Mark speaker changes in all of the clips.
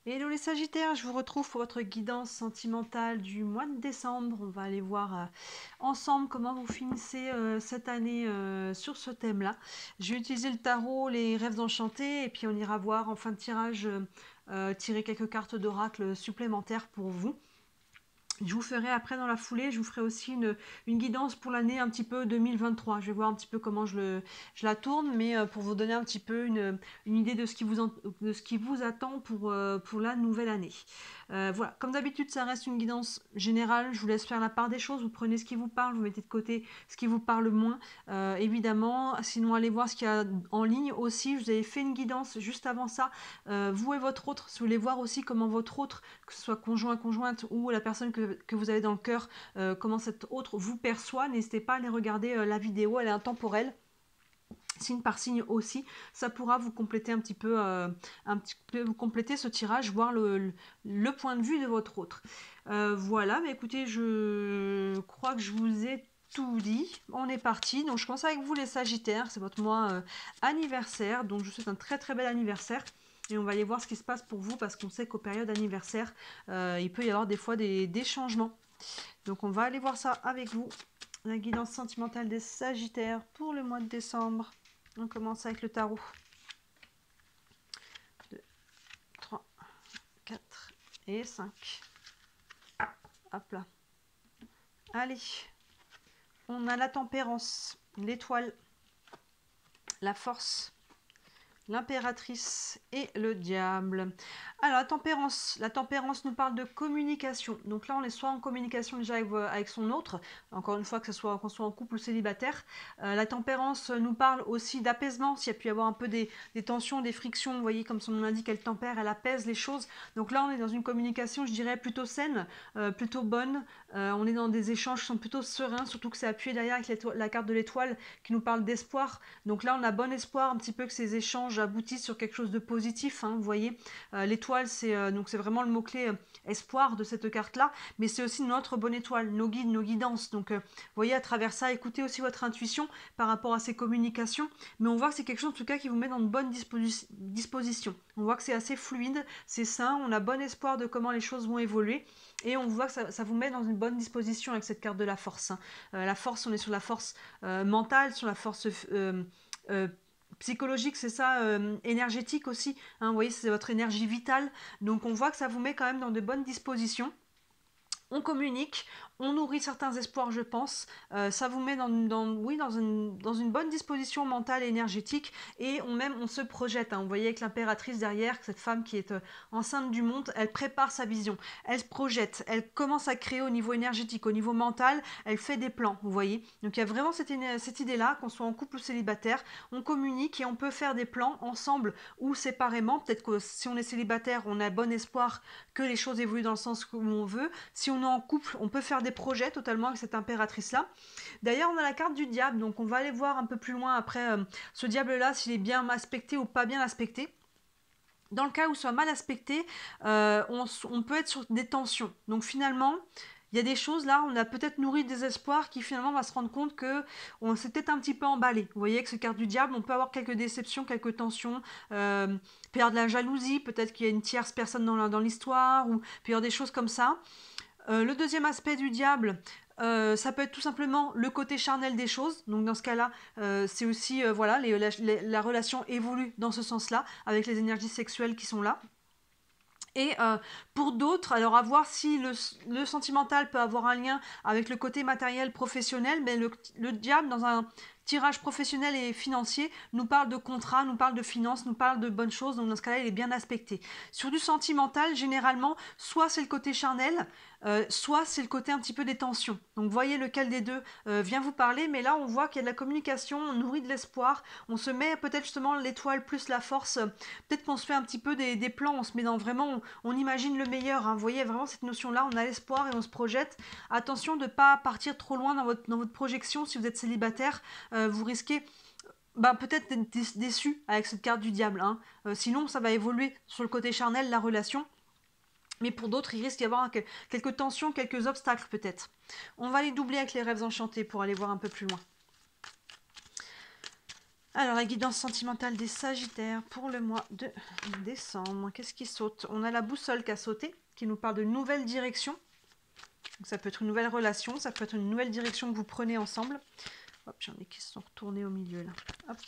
Speaker 1: Hello les Sagittaires, je vous retrouve pour votre guidance sentimentale du mois de décembre. On va aller voir ensemble comment vous finissez cette année sur ce thème-là. Je vais utiliser le tarot, les rêves enchantés, et puis on ira voir en fin de tirage, tirer quelques cartes d'oracle supplémentaires pour vous. Je vous ferai après dans la foulée, je vous ferai aussi une guidance pour l'année un petit peu 2023. Je vais voir un petit peu comment je la tourne, mais pour vous donner un petit peu une idée de ce qui vous attend pour la nouvelle année. Voilà, comme d'habitude, ça reste une guidance générale. Je vous laisse faire la part des choses. Vous prenez ce qui vous parle, vous mettez de côté ce qui vous parle moins, évidemment. Sinon, allez voir ce qu'il y a en ligne aussi. Je vous avais fait une guidance juste avant ça. Vous et votre autre, si vous voulez voir aussi comment votre autre, que ce soit conjoint, conjointe ou la personne que vous avez dans le cœur, comment cette autre vous perçoit, n'hésitez pas à aller regarder la vidéo, elle est intemporelle. Signe par signe aussi, ça pourra vous compléter vous compléter ce tirage, voir le point de vue de votre autre. Voilà, mais écoutez, je crois que je vous ai tout dit. On est parti. Donc je commence avec vous les Sagittaires, c'est votre mois anniversaire, donc je vous souhaite un très très bel anniversaire. Et on va aller voir ce qui se passe pour vous, parce qu'on sait qu'aux périodes anniversaires, il peut y avoir des fois des changements. Donc on va aller voir ça avec vous. La guidance sentimentale des Sagittaires pour le mois de décembre. On commence avec le tarot. 2, 3, 4 et 5. Hop là. Allez. On a la tempérance, l'étoile, la force, l'impératrice et le diable. Alors la tempérance nous parle de communication. Donc là on est soit en communication déjà avec son autre, encore une fois que ce soit qu'on soit en couple ou célibataire. La tempérance nous parle aussi d'apaisement, s'il y a pu y avoir un peu des tensions, des frictions, vous voyez comme son nom l'indique, elle tempère, elle apaise les choses. Donc là on est dans une communication, je dirais plutôt saine, plutôt bonne. On est dans des échanges qui sont plutôt sereins, surtout que c'est appuyé derrière avec la carte de l'étoile qui nous parle d'espoir. Donc là on a bon espoir un petit peu que ces échanges aboutissent sur quelque chose de positif, hein, vous voyez. L'étoile, c'est vraiment le mot-clé espoir de cette carte-là, mais c'est aussi notre bonne étoile, nos guides, nos guidances. Donc, vous voyez, à travers ça, écoutez aussi votre intuition par rapport à ces communications, mais on voit que c'est quelque chose, en tout cas, qui vous met dans de bonnes dispositions. On voit que c'est assez fluide, c'est sain, on a bon espoir de comment les choses vont évoluer, et on voit que ça vous met dans une bonne disposition avec cette carte de la force. Hein. La force, on est sur la force mentale, sur la force psychologique, c'est ça, énergétique aussi, hein, vous voyez, c'est votre énergie vitale, donc on voit que ça vous met quand même dans de bonnes dispositions. On communique, on nourrit certains espoirs, je pense. Ça vous met dans une bonne disposition mentale et énergétique. Et on se projette. Hein. Vous voyez avec l'impératrice derrière, cette femme qui est enceinte du monde, elle prépare sa vision. Elle se projette. Elle commence à créer au niveau énergétique, au niveau mental. Elle fait des plans, vous voyez. Donc il y a vraiment cette idée-là, qu'on soit en couple ou célibataire. On communique et on peut faire des plans ensemble ou séparément. Peut-être que si on est célibataire, on a bon espoir que les choses évoluent dans le sens où on veut. Si on est en couple, on peut faire des projets totalement avec cette impératrice-là. D'ailleurs, on a la carte du diable, donc on va aller voir un peu plus loin après ce diable-là, s'il est bien aspecté ou pas bien aspecté. Dans le cas où il soit mal aspecté, on peut être sur des tensions. Donc finalement, il y a des choses là, on a peut-être nourri des espoirs qui finalement va se rendre compte que on s'est peut-être un petit peu emballé. Vous voyez, avec ce carte du diable, on peut avoir quelques déceptions, quelques tensions, perdre la jalousie, peut-être qu'il y a une tierce personne dans l'histoire, ou peut y avoir des choses comme ça. Le deuxième aspect du diable, ça peut être tout simplement le côté charnel des choses. Donc dans ce cas-là, c'est aussi voilà, la relation évolue dans ce sens-là, avec les énergies sexuelles qui sont là. Et pour d'autres, alors à voir si le sentimental peut avoir un lien avec le côté matériel professionnel, mais le diable, dans un tirage professionnel et financier, nous parle de contrat, nous parle de finances, nous parle de bonnes choses, donc dans ce cas-là, il est bien aspecté. Sur du sentimental, généralement, soit c'est le côté charnel, soit c'est le côté un petit peu des tensions. Donc voyez lequel des deux vient vous parler, mais là on voit qu'il y a de la communication, on nourrit de l'espoir, on se met peut-être justement l'étoile plus la force, peut-être qu'on se fait un petit peu des plans, on se met dans vraiment, on imagine le meilleur, hein. Vous voyez vraiment cette notion-là, on a l'espoir et on se projette. Attention de ne pas partir trop loin dans votre projection si vous êtes célibataire, vous risquez peut-être d'être déçu avec cette carte du diable. Hein. Sinon, ça va évoluer sur le côté charnel, la relation. Mais pour d'autres, il risque d'y avoir quelques tensions, quelques obstacles peut-être. On va les doubler avec les rêves enchantés pour aller voir un peu plus loin. Alors, la guidance sentimentale des Sagittaires pour le mois de décembre. Qu'est-ce qui saute? On a la boussole qui a sauté, qui nous parle de nouvelles directions. Donc, ça peut être une nouvelle relation, ça peut être une nouvelle direction que vous prenez ensemble. Hop, j'en ai qui se sont retournés au milieu là. Hop.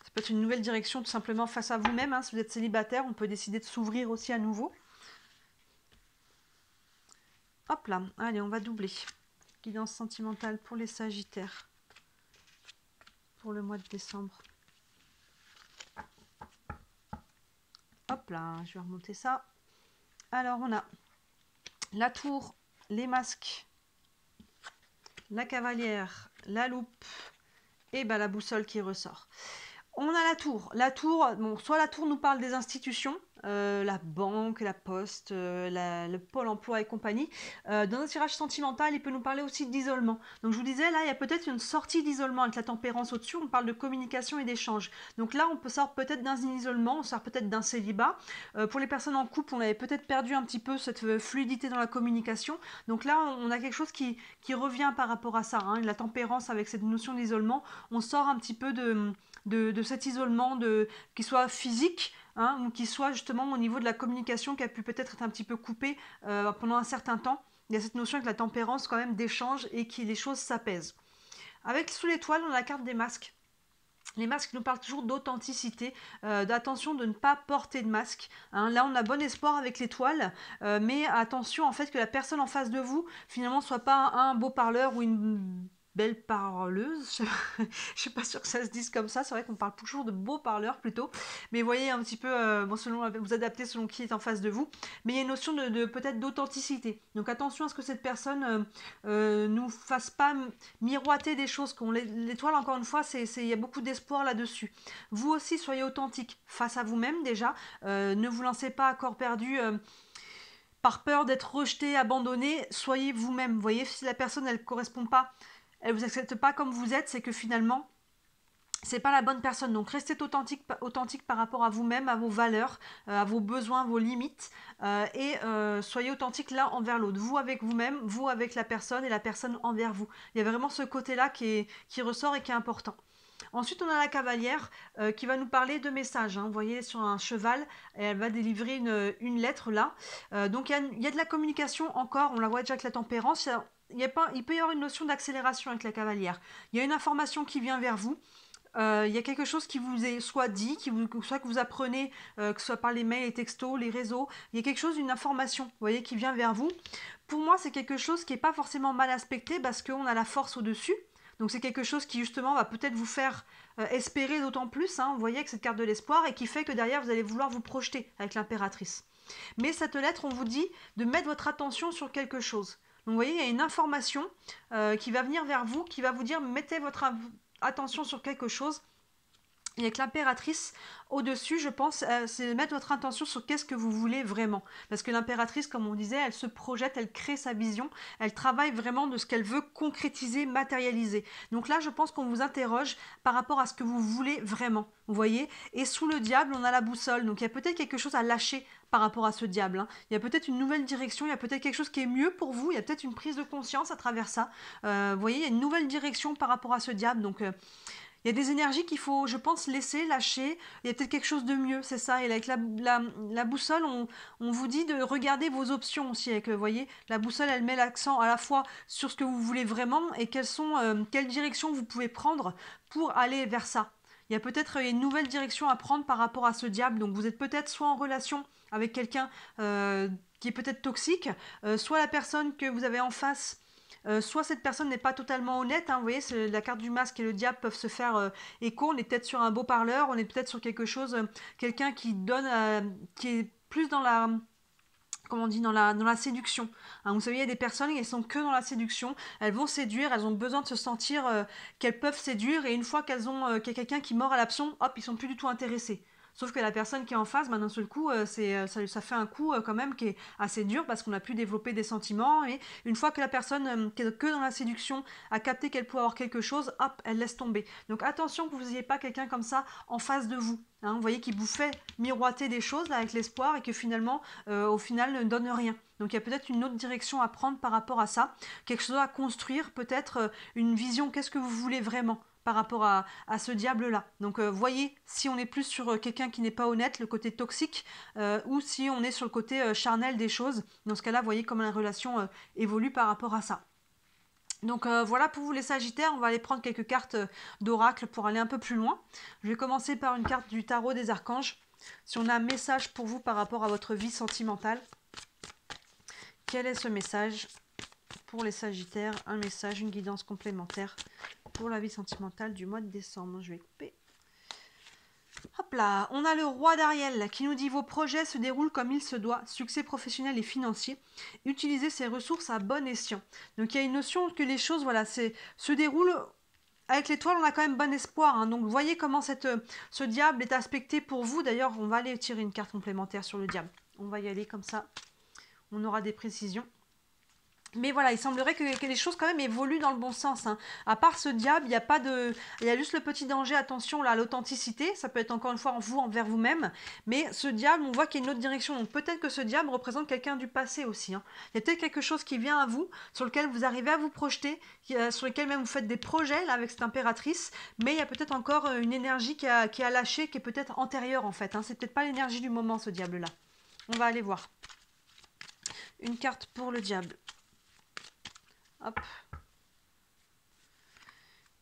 Speaker 1: Ça peut être une nouvelle direction tout simplement face à vous-même. Hein. Si vous êtes célibataire, on peut décider de s'ouvrir aussi à nouveau. Hop là, allez, on va doubler. Guidance sentimentale pour les Sagittaires pour le mois de décembre. Hop là, je vais remonter ça. Alors, on a la tour, les masques, la cavalière, la loupe et ben, la boussole qui ressort. On a la tour. La tour, bon, soit la tour nous parle des institutions, la banque, la poste, le pôle emploi et compagnie. Dans un tirage sentimental, il peut nous parler aussi d'isolement. Donc je vous disais, là, il y a peut-être une sortie d'isolement avec la tempérance au-dessus. On parle de communication et d'échange. Donc là, on peut sortir peut-être d'un isolement, on sort peut-être d'un célibat. Pour les personnes en couple, on avait peut-être perdu un petit peu cette fluidité dans la communication. Donc là, on a quelque chose qui revient par rapport à ça. Hein. La tempérance avec cette notion d'isolement, on sort un petit peu de cet isolement, qui soit physique, hein, ou qui soit justement au niveau de la communication qui a pu peut-être être un petit peu coupée pendant un certain temps. Il y a cette notion avec la tempérance quand même d'échange et que les choses s'apaisent. Avec sous l'étoile, on a la carte des masques. Les masques nous parlent toujours d'authenticité, d'attention de ne pas porter de masque. Hein. Là, on a bon espoir avec l'étoile, mais attention en fait que la personne en face de vous, finalement, soit pas un beau parleur ou une belle parleuse. Je suis pas sûre que ça se dise comme ça. C'est vrai qu'on parle toujours de beaux parleurs plutôt. Mais vous voyez un petit peu, bon, selon, vous adaptez selon qui est en face de vous. Mais il y a une notion de peut-être d'authenticité. Donc attention à ce que cette personne nous fasse pas miroiter des choses. L'étoile, encore une fois, il y a beaucoup d'espoir là-dessus. Vous aussi, soyez authentique face à vous-même déjà. Ne vous lancez pas à corps perdu. Par peur d'être rejeté, abandonné, soyez vous-même. Vous voyez, si la personne, elle ne correspond pas, elle ne vous accepte pas comme vous êtes, c'est que finalement, c'est pas la bonne personne. Donc restez authentique par rapport à vous-même, à vos valeurs, à vos besoins, vos limites, et soyez authentique l'un envers l'autre. Vous avec vous-même, vous avec la personne et la personne envers vous. Il y a vraiment ce côté-là qui ressort et qui est important. Ensuite, on a la cavalière qui va nous parler de messages. Hein. Vous voyez, sur un cheval, elle va délivrer une lettre là. Donc, il y a de la communication encore. On la voit déjà avec la tempérance. Il peut y avoir une notion d'accélération avec la cavalière. Il y a une information qui vient vers vous. Il y a quelque chose qui vous est soit dit, soit que vous apprenez, que ce soit par les mails, les textos, les réseaux. Il y a quelque chose, une information, vous voyez, qui vient vers vous. Pour moi, c'est quelque chose qui n'est pas forcément mal aspecté parce qu'on a la force au-dessus. Donc c'est quelque chose qui justement va peut-être vous faire espérer d'autant plus, hein, vous voyez, avec cette carte de l'espoir, et qui fait que derrière, vous allez vouloir vous projeter avec l'impératrice. Mais cette lettre, on vous dit de mettre votre attention sur quelque chose. Donc vous voyez, il y a une information qui va venir vers vous, qui va vous dire mettez votre attention sur quelque chose. Et avec l'impératrice au-dessus, je pense, c'est mettre votre intention sur qu'est-ce que vous voulez vraiment. Parce que l'impératrice, comme on disait, elle se projette, elle crée sa vision, elle travaille vraiment de ce qu'elle veut concrétiser, matérialiser. Donc là, je pense qu'on vous interroge par rapport à ce que vous voulez vraiment, vous voyez. Et sous le diable, on a la boussole. Donc il y a peut-être quelque chose à lâcher par rapport à ce diable. Hein. Il y a peut-être une nouvelle direction, il y a peut-être quelque chose qui est mieux pour vous, il y a peut-être une prise de conscience à travers ça. Vous voyez, il y a une nouvelle direction par rapport à ce diable. Donc il y a des énergies qu'il faut, je pense, laisser, lâcher. Il y a peut-être quelque chose de mieux, c'est ça. Et avec la boussole, on vous dit de regarder vos options aussi. Avec, vous voyez, la boussole, elle met l'accent à la fois sur ce que vous voulez vraiment et quelle direction vous pouvez prendre pour aller vers ça. Il y a peut-être une nouvelle direction à prendre par rapport à ce diable. Donc vous êtes peut-être soit en relation avec quelqu'un qui est peut-être toxique, soit la personne que vous avez en face. Soit cette personne n'est pas totalement honnête, hein, vous voyez, la carte du masque et le diable peuvent se faire écho, on est peut-être sur un beau parleur, on est peut-être sur quelque chose, quelqu'un qui donne, qui est plus dans la, comment on dit, dans la séduction. Hein, vous savez, il y a des personnes qui sont que dans la séduction, elles vont séduire, elles ont besoin de se sentir qu'elles peuvent séduire, et une fois qu'il y a quelqu'un qui mord à l'hameçon, hop, ils sont plus du tout intéressés. Sauf que la personne qui est en face, d'un seul coup, ça fait un coup quand même qui est assez dur parce qu'on a pu développer des sentiments. Et une fois que la personne qui est que dans la séduction a capté qu'elle peut avoir quelque chose, hop, elle laisse tomber. Donc attention que vous n'ayez pas quelqu'un comme ça en face de vous. Hein, vous voyez qui vous fait miroiter des choses là, avec l'espoir et que finalement, au final, ne donne rien. Donc il y a peut-être une autre direction à prendre par rapport à ça, quelque chose à construire, peut-être une vision, qu'est-ce que vous voulez vraiment par rapport à ce diable-là. Donc voyez si on est plus sur quelqu'un qui n'est pas honnête, le côté toxique, ou si on est sur le côté charnel des choses. Dans ce cas-là, voyez comment la relation évolue par rapport à ça. Donc voilà pour vous les Sagittaires, on va aller prendre quelques cartes d'oracle pour aller un peu plus loin. Je vais commencer par une carte du tarot des archanges. Si on a un message pour vous par rapport à votre vie sentimentale, quel est ce message pour les Sagittaires? Un message, une guidance complémentaire pour la vie sentimentale du mois de décembre. Je vais couper. Hop là, on a le roi d'Ariel qui nous dit: vos projets se déroulent comme il se doit, succès professionnel et financier, utilisez ces ressources à bon escient. Donc il y a une notion que les choses se déroulent. Avec l'étoile, on a quand même bon espoir. Hein. Donc, vous voyez comment ce diable est aspecté pour vous. D'ailleurs, on va aller tirer une carte complémentaire sur le diable. On va y aller comme ça. On aura des précisions. Mais voilà, il semblerait que les choses quand même évoluent dans le bon sens. Hein. À part ce diable, il y a juste le petit danger, attention là, à l'authenticité. Ça peut être encore une fois en vous, envers vous-même. Mais ce diable, on voit qu'il y a une autre direction. Donc peut-être que ce diable représente quelqu'un du passé aussi. Hein. Il y a peut-être quelque chose qui vient à vous, sur lequel vous arrivez à vous projeter, sur lequel même vous faites des projets là, avec cette impératrice. Mais il y a peut-être encore une énergie qui a lâché, qui est peut-être antérieure en fait. Hein. C'est peut-être pas l'énergie du moment, ce diable-là. On va aller voir. Une carte pour le diable. Hop.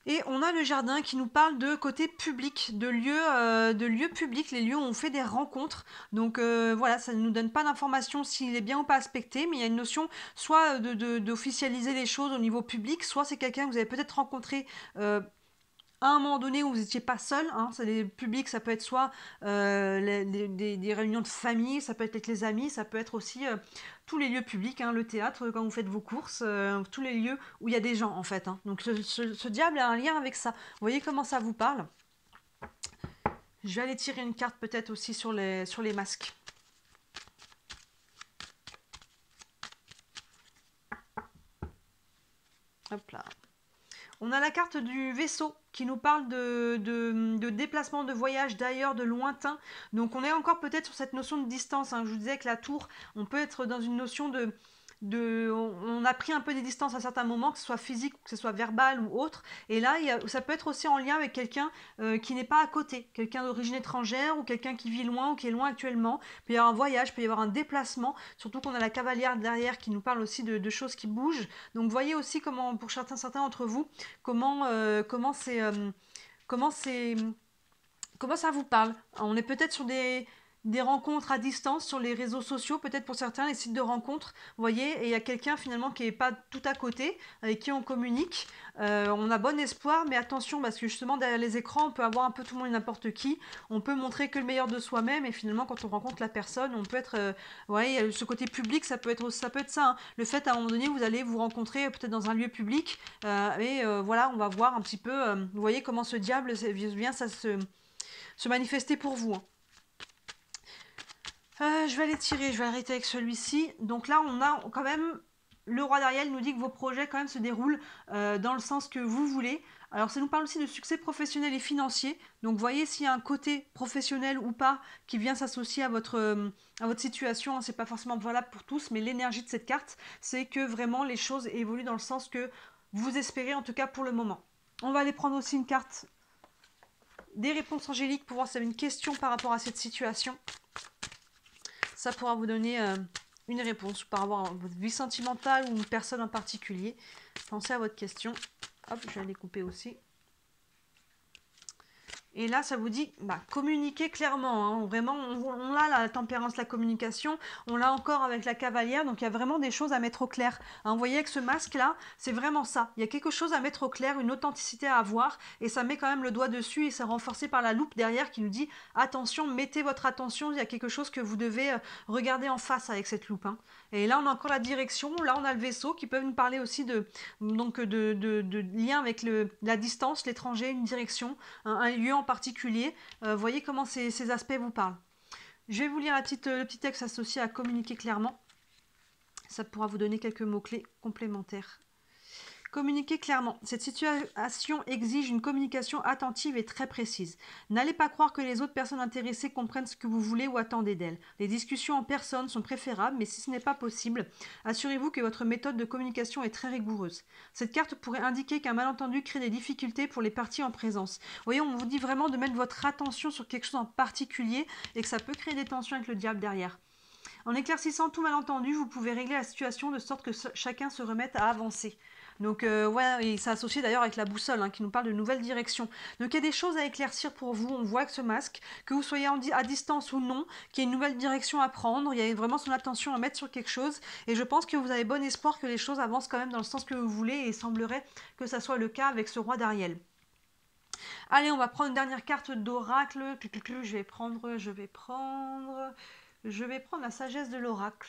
Speaker 1: Et on a le jardin qui nous parle de côté public, de lieux publics, les lieux où on fait des rencontres. Donc voilà, ça ne nous donne pas d'informations s'il est bien ou pas aspecté, mais il y a une notion soit d'officialiser les choses au niveau public, soit c'est quelqu'un que vous avez peut-être rencontré à un moment donné où vous n'étiez pas seul, hein, les publics, ça peut être soit des réunions de famille, ça peut être avec les amis, ça peut être aussi tous les lieux publics, hein, le théâtre quand vous faites vos courses, tous les lieux où il y a des gens en fait. Hein. Donc ce diable a un lien avec ça. Vous voyez comment ça vous parle? Je vais aller tirer une carte peut-être aussi sur les masques. Hop là. On a la carte du vaisseau qui nous parle de déplacement, de voyage, d'ailleurs, de lointain. Donc on est encore peut-être sur cette notion de distance. Hein. Je vous disais que la tour, on peut être dans une notion on a pris un peu des distances à certains moments, que ce soit physique, que ce soit verbal ou autre. Et là, ça peut être aussi en lien avec quelqu'un qui n'est pas à côté, quelqu'un d'origine étrangère ou quelqu'un qui vit loin ou qui est loin actuellement. Il peut y avoir un voyage, il peut y avoir un déplacement, surtout qu'on a la cavalière derrière qui nous parle aussi de choses qui bougent. Donc voyez aussi comment, pour certains d'entre vous, comment ça vous parle. On est peut-être sur des rencontres à distance sur les réseaux sociaux, peut-être pour certains, les sites de rencontres, vous voyez, et il y a quelqu'un finalement qui n'est pas tout à côté, avec qui on communique. On a bon espoir, mais attention, parce que justement, derrière les écrans, on peut avoir un peu tout le monde et n'importe qui, on peut montrer que le meilleur de soi-même, et finalement, quand on rencontre la personne, on peut être, vous voyez, ce côté public, ça peut être ça. Hein. Le fait, à un moment donné, vous allez vous rencontrer peut-être dans un lieu public, voilà, on va voir un petit peu, vous voyez comment ce diable vient se manifester pour vous. Hein. Je vais aller tirer, je vais arrêter avec celui-ci. Donc là, on a quand même, le roi d'Ariel nous dit que vos projets quand même se déroulent dans le sens que vous voulez. Alors ça nous parle aussi de succès professionnel et financier. Donc voyez s'il y a un côté professionnel ou pas qui vient s'associer à votre situation. C'est pas forcément valable pour tous, mais l'énergie de cette carte, c'est que vraiment les choses évoluent dans le sens que vous espérez, en tout cas pour le moment. On va aller prendre aussi une carte des réponses angéliques pour voir si vous avez une question par rapport à cette situation. Ça pourra vous donner une réponse par rapport à votre vie sentimentale ou une personne en particulier. Pensez à votre question. Hop, je vais les couper aussi. Et là, ça vous dit, communiquer clairement. Hein. Vraiment, on a la tempérance, la communication. On l'a encore avec la cavalière. Donc, il y a vraiment des choses à mettre au clair. Hein, vous voyez, avec ce masque-là, c'est vraiment ça. Il y a quelque chose à mettre au clair, une authenticité à avoir. Et ça met quand même le doigt dessus. Et c'est renforcé par la loupe derrière qui nous dit, attention, mettez votre attention. Il y a quelque chose que vous devez regarder en face avec cette loupe. Hein. Et là, on a encore la direction. Là, on a le vaisseau qui peut nous parler aussi de lien avec la distance, l'étranger, une direction, un lieu en particulier. Voyez comment ces aspects vous parlent. Je vais vous lire le petit texte associé à communiquer clairement. Ça pourra vous donner quelques mots-clés complémentaires. Communiquez clairement. Cette situation exige une communication attentive et très précise. N'allez pas croire que les autres personnes intéressées comprennent ce que vous voulez ou attendez d'elles. Les discussions en personne sont préférables, mais si ce n'est pas possible, assurez-vous que votre méthode de communication est très rigoureuse. Cette carte pourrait indiquer qu'un malentendu crée des difficultés pour les parties en présence. Vous voyez, on vous dit vraiment de mettre votre attention sur quelque chose en particulier et que ça peut créer des tensions avec le diable derrière. En éclaircissant tout malentendu, vous pouvez régler la situation de sorte que chacun se remette à avancer. Donc voilà, et c'est associé d'ailleurs avec la boussole qui nous parle de nouvelles directions. Donc il y a des choses à éclaircir pour vous, on voit avec ce masque, que vous soyez à distance ou non, qu'il y a une nouvelle direction à prendre, il y a vraiment son attention à mettre sur quelque chose, et je pense que vous avez bon espoir que les choses avancent quand même dans le sens que vous voulez, et il semblerait que ça soit le cas avec ce roi d'Ariel. Allez, on va prendre une dernière carte d'oracle, je vais prendre la sagesse de l'oracle.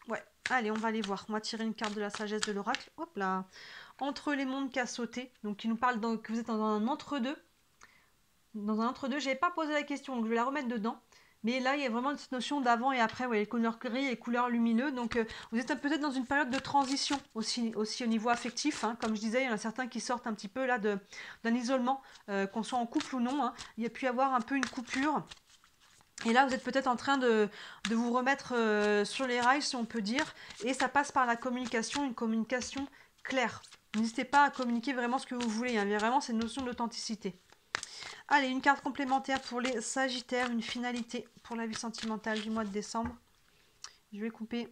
Speaker 1: Ouais, allez, on va aller voir. On va tirer une carte de la sagesse de l'oracle. Hop là. Entre les mondes qu'a sauté. Donc, qui nous parle que vous êtes dans un entre-deux. Dans un entre-deux. Je n'avais pas posé la question, donc je vais la remettre dedans. Mais là, il y a vraiment cette notion d'avant et après. Ouais, les couleurs gris et les couleurs lumineux. Donc, vous êtes peut-être dans une période de transition aussi au niveau affectif. Comme je disais, il y en a certains qui sortent un petit peu là d'un isolement, qu'on soit en couple ou non. Il y a pu y avoir un peu une coupure. Et là, vous êtes peut-être en train de vous remettre sur les rails, si on peut dire. Et ça passe par la communication, une communication claire. N'hésitez pas à communiquer vraiment ce que vous voulez. Il y a vraiment cette notion d'authenticité. Allez, une carte complémentaire pour les Sagittaires, une finalité pour la vie sentimentale du mois de décembre. Je vais couper.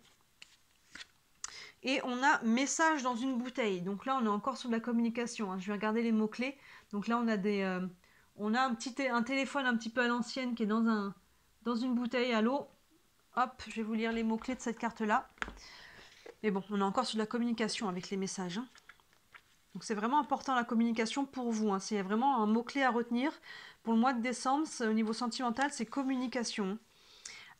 Speaker 1: Et on a message dans une bouteille. Donc là, on est encore sur de la communication. Je vais regarder les mots-clés. Donc là, on a un téléphone un petit peu à l'ancienne qui est dans une bouteille à l'eau. Hop, je vais vous lire les mots-clés de cette carte-là. Mais bon, on est encore sur de la communication avec les messages. Donc c'est vraiment important la communication pour vous. C'est vraiment un mot-clé à retenir. Pour le mois de décembre, au niveau sentimental, c'est communication.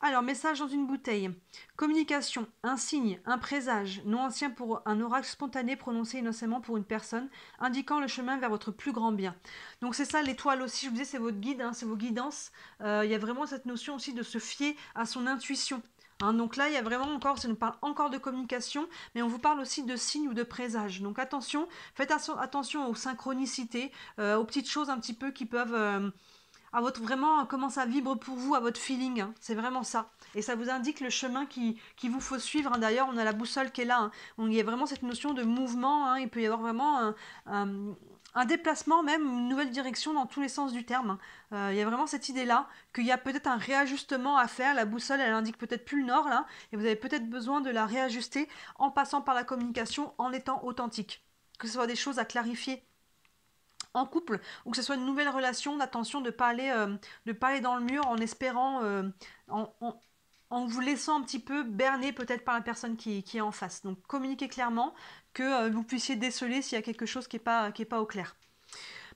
Speaker 1: Alors, message dans une bouteille. Communication, un signe, un présage, nom ancien pour un oracle spontané prononcé innocemment pour une personne, indiquant le chemin vers votre plus grand bien. Donc c'est ça, l'étoile aussi, je vous disais, c'est votre guide, c'est vos guidances. Il y a vraiment cette notion aussi de se fier à son intuition. Donc là, il y a vraiment encore, ça nous parle encore de communication, mais on vous parle aussi de signes ou de présages. Donc attention, faites attention aux synchronicités, aux petites choses un petit peu qui peuvent... vraiment comment ça vibre pour vous, à votre feeling, c'est vraiment ça. Et ça vous indique le chemin qu'il vous faut suivre. D'ailleurs, on a la boussole qui est là. Il y a vraiment cette notion de mouvement. Il peut y avoir vraiment un déplacement, même une nouvelle direction dans tous les sens du terme. Il y a vraiment cette idée-là qu'il y a peut-être un réajustement à faire. La boussole, elle indique peut-être plus le nord, là, et vous avez peut-être besoin de la réajuster en passant par la communication, en étant authentique. Que ce soit des choses à clarifier en couple, ou que ce soit une nouvelle relation, attention de ne pas aller dans le mur en espérant, en vous laissant un petit peu berner peut-être par la personne qui est en face. Donc communiquez clairement, que vous puissiez déceler s'il y a quelque chose qui n'est pas au clair.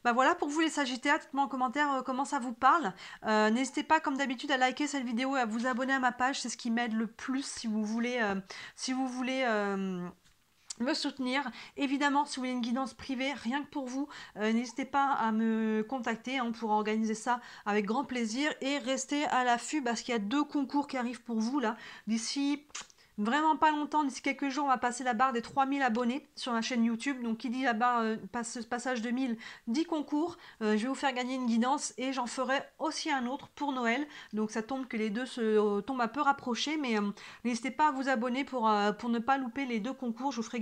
Speaker 1: Voilà pour vous les Sagittaires, dites-moi en commentaire comment ça vous parle. N'hésitez pas comme d'habitude à liker cette vidéo et à vous abonner à ma page, c'est ce qui m'aide le plus si vous voulez me soutenir. Évidemment, si vous voulez une guidance privée, rien que pour vous, n'hésitez pas à me contacter, on pourra organiser ça avec grand plaisir et restez à l'affût parce qu'il y a 2 concours qui arrivent pour vous là, d'ici vraiment pas longtemps, d'ici quelques jours, on va passer la barre des 3000 abonnés sur ma chaîne YouTube. Donc, qui dit la barre, passage de 1000, dit concours. Je vais vous faire gagner une guidance et j'en ferai aussi un autre pour Noël. Donc, ça tombe que les deux se tombent un peu rapprochés. Mais n'hésitez pas à vous abonner pour ne pas louper les 2 concours. Je vous ferai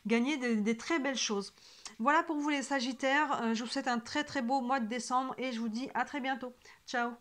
Speaker 1: gagner des très belles choses. Voilà pour vous les Sagittaires. Je vous souhaite un très très beau mois de décembre et je vous dis à très bientôt. Ciao!